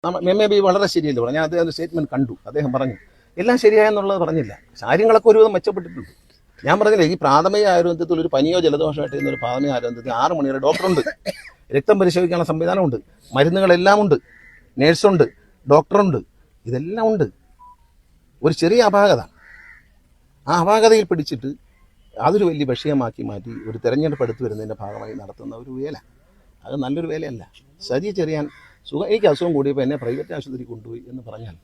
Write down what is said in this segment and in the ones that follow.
MAB വളരെ ശരിയല്ലേ പറഞ്ഞു. ഞാൻ അദ്ദേഹം സ്റ്റേറ്റ്മെന്റ് കണ്ടു. അദ്ദേഹം പറഞ്ഞു എല്ലാം ശരിയായെന്നുള്ളത് പറഞ്ഞില്ല. കാര്യങ്ങളൊക്കെ ഒരുവിധം മെച്ചപ്പെട്ടിട്ടുണ്ട്. ഞാൻ പറഞ്ഞില്ല, ഈ പ്രാഥമിക ആരോഗ്യത്തിൽ ഒരു പനിയോ ജലദോഷമായിട്ട് ഇന്നൊരു പ്രാഥമിക ആരോഗ്യത്തിൽ 6 മണി വരെ ഡോക്ടറുണ്ട്, രക്തം പരിശോധിക്കാനുള്ള സംവിധാനമുണ്ട്, മരുന്നുകളെല്ലാം ഉണ്ട്, നേഴ്സുണ്ട്, ഡോക്ടറുണ്ട്, ഇതെല്ലാം ഉണ്ട്. ഒരു ചെറിയ അപാകത, ആ അപാകതയിൽ പിടിച്ചിട്ട് അതൊരു വലിയ വിഷയമാക്കി മാറ്റി ഒരു തെരഞ്ഞെടുപ്പ് എടുത്തു വരുന്നതിൻ്റെ ഭാഗമായി നടത്തുന്ന ഒരു വേല, അത് നല്ലൊരു വേലയല്ല. സജി ചെറിയാൻ എനിക്ക് അസുഖം കൂടിയപ്പോൾ എന്നെ പ്രൈവറ്റ് ആശുപത്രി കൊണ്ടുപോയി എന്ന് പറഞ്ഞാൽ,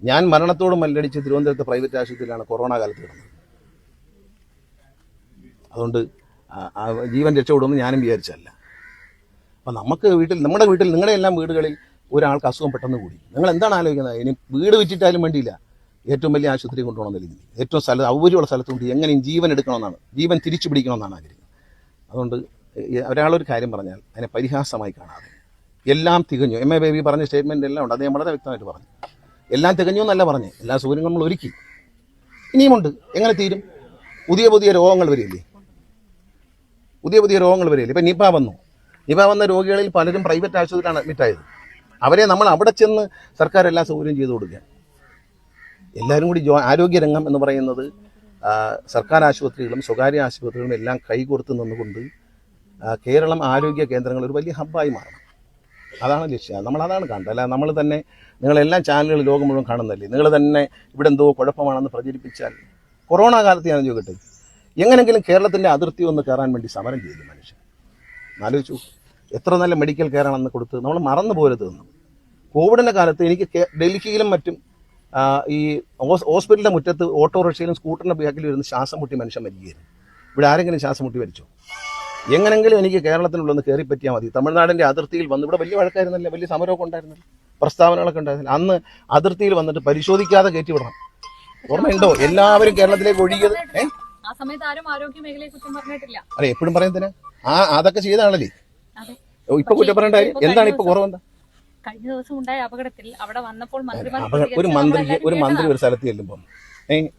ഞാൻ മരണത്തോട് മല്ലടിച്ച് തിരുവനന്തപുരത്ത് പ്രൈവറ്റ് ആശുപത്രിയിലാണ് കൊറോണ കാലത്ത് കിടന്നത്. അതുകൊണ്ട് ജീവൻ രക്ഷപ്പെടുമെന്ന് ഞാനും വിചാരിച്ചല്ല. അപ്പം നമുക്ക് നമ്മുടെ വീട്ടിൽ നിങ്ങളുടെ എല്ലാം വീടുകളിൽ ഒരാൾക്ക് അസുഖം പെട്ടെന്ന് കൂടി, നിങ്ങൾ എന്താണ് ആലോചിക്കുന്നത്? ഇനി വീട് വിറ്റിട്ടാലും വേണ്ടിയില്ല, ഏറ്റവും വലിയ ആശുപത്രി കൊണ്ടുപോകണമെന്നില്ല, ഏറ്റവും ഔകര്യമുള്ള സ്ഥലത്തുകൊണ്ട് എങ്ങനെയും ജീവൻ എടുക്കണമെന്നാണ്, ജീവൻ തിരിച്ചു പിടിക്കണമെന്നാണ് ആഗ്രഹിക്കുന്നത്. അതുകൊണ്ട് ഒരാളൊരു കാര്യം പറഞ്ഞാൽ അതിനെ പരിഹാസമായി കാണാതെ എല്ലാം തികഞ്ഞു. MAB പറഞ്ഞ സ്റ്റേറ്റ്മെൻ്റ് എല്ലാം ഉണ്ട്, അദ്ദേഹം വളരെ വ്യക്തമായിട്ട് പറഞ്ഞു. എല്ലാം തികഞ്ഞു എന്നല്ല പറഞ്ഞ്, എല്ലാ സൗകര്യങ്ങളും നമ്മൾ ഒരുക്കി, ഇനിയുമുണ്ട്. എങ്ങനെ തീരും? പുതിയ രോഗങ്ങൾ വരില്ലേ, പുതിയ രോഗങ്ങൾ വരില്ലേ. ഇപ്പം നിപ വന്ന രോഗികളിൽ പലരും പ്രൈവറ്റ് ആശുപത്രിയിലാണ് അഡ്മിറ്റായത്. അവരെ നമ്മൾ അവിടെ ചെന്ന് സർക്കാർ എല്ലാ സൗകര്യം ചെയ്തു കൊടുക്കുക. എല്ലാവരും കൂടി ആരോഗ്യരംഗം എന്ന് പറയുന്നത് സർക്കാർ ആശുപത്രികളും സ്വകാര്യ ആശുപത്രികളും എല്ലാം കൈകോർത്ത് നിന്നുകൊണ്ട് കേരളം ആരോഗ്യ കേന്ദ്രങ്ങൾ ഒരു വലിയ ഹബ്ബായി മാറണം. അതാണ് ലക്ഷ്യം. നമ്മളതാണ് കാണുന്നത്. അല്ല നമ്മൾ തന്നെ, നിങ്ങളെല്ലാം ചാനലുകൾ ലോകം മുഴുവൻ കാണുന്നല്ലേ, നിങ്ങൾ തന്നെ ഇവിടെ എന്തോ കുഴപ്പമാണെന്ന് പ്രചരിപ്പിച്ചാൽ, കൊറോണ കാലത്ത് ഞാൻ ചോദിക്കട്ടെ, എങ്ങനെങ്കിലും കേരളത്തിൻ്റെ അതിർത്തി ഒന്ന് കയറാൻ വേണ്ടി സമരം ചെയ്തു മനുഷ്യൻ. ആലോചിച്ചു, എത്ര നല്ല മെഡിക്കൽ കെയറാണെന്ന് കൊടുത്ത് നമ്മൾ മറന്നു പോരുത് എന്ന്. കോവിഡിൻ്റെ കാലത്ത് എനിക്ക് ഡൽഹിയിലും മറ്റും ഈ ഹോസ്പിറ്റലിൻ്റെ മുറ്റത്ത് ഓട്ടോറിക്ഷയിലും സ്കൂട്ടറിൻ്റെ ബാക്കിലും ഇരുന്ന് ശ്വാസം മുട്ടി മനുഷ്യൻ മരിക്കുകയായിരുന്നു. ഇവിടെ ആരെങ്കിലും ശ്വാസം മുട്ടി മരിച്ചോ? എങ്ങനെങ്കിലും എനിക്ക് കേരളത്തിനുള്ളൊന്ന് കയറി പറ്റിയാൽ മതി. തമിഴ്നാടിൻ്റെ അതിർത്തിയിൽ വന്ന്, ഇവിടെ വലിയ വഴക്കായിരുന്നല്ലേ, വലിയ സമരമൊക്കെ ഉണ്ടായിരുന്നില്ല, പ്രസ്താവനകളൊക്കെ ഉണ്ടായിരുന്നില്ല. അന്ന് അതിർത്തിയിൽ വന്നിട്ട് പരിശോധിക്കാതെ കയറ്റി വിടണം. ഓർമ്മയുണ്ടോ? എല്ലാവരും കേരളത്തിലേക്ക് ഒഴുകിയത്. അല്ലെ, എപ്പോഴും പറയുന്നതിന് അതൊക്കെ ചെയ്താണല്ലേ ഇപ്പൊ കുറ്റം പറയേണ്ട കാര്യം എന്താണ്? ഇപ്പൊ കുറവെന്താ? കഴിഞ്ഞ ദിവസം ഉണ്ടായ അപകടത്തിൽ അവിടെ വന്നപ്പോൾ ഒരു മന്ത്രി ഒരു സ്ഥലത്ത് ചെല്ലുമ്പോൾ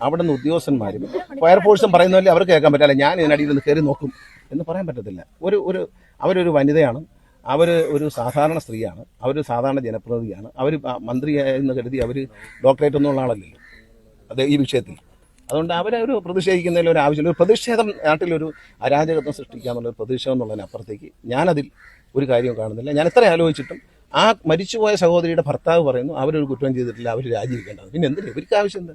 അവിടെ നിന്ന് ഉദ്യോഗസ്ഥന്മാരും ഫയർഫോഴ്സും പറയുന്നതല്ലേ അവർക്ക് കേൾക്കാൻ പറ്റില്ല. ഞാൻ ഇതിനടിയിൽ നിന്ന് കയറി നോക്കും എന്ന് പറയാൻ പറ്റത്തില്ല. അവരൊരു വനിതയാണ്, അവർ ഒരു സാധാരണ സ്ത്രീയാണ്, അവർ സാധാരണ ജനപ്രതിനിധിയാണ്, അവർ മന്ത്രിയായെന്ന് കരുതി അവർ ഡോക്ടറേറ്റ് ഒന്നും ഉള്ള ആളല്ലല്ലോ അത് ഈ വിഷയത്തിൽ. അതുകൊണ്ട് അവരൊരു പ്രതിഷേധിക്കുന്നതിൽ ഒരു ആവശ്യമില്ല. ഒരു പ്രതിഷേധം, നാട്ടിലൊരു അരാജകത്വം സൃഷ്ടിക്കുക എന്നുള്ളൊരു പ്രതിഷേധം എന്നുള്ളതിനപ്പുറത്തേക്ക് ഞാനതിൽ ഒരു കാര്യവും കാണുന്നില്ല. ഞാൻ എത്ര ആലോചിച്ചിട്ടും ആ മരിച്ചുപോയ സഹോദരിയുടെ ഭർത്താവ് പറയുന്നു അവരൊരു കുറ്റം ചെയ്തിട്ടില്ല, അവർ രാജിവെക്കേണ്ടത്. പിന്നെ എന്തിനാ ഇവർക്ക് ആവശ്യം എന്താ?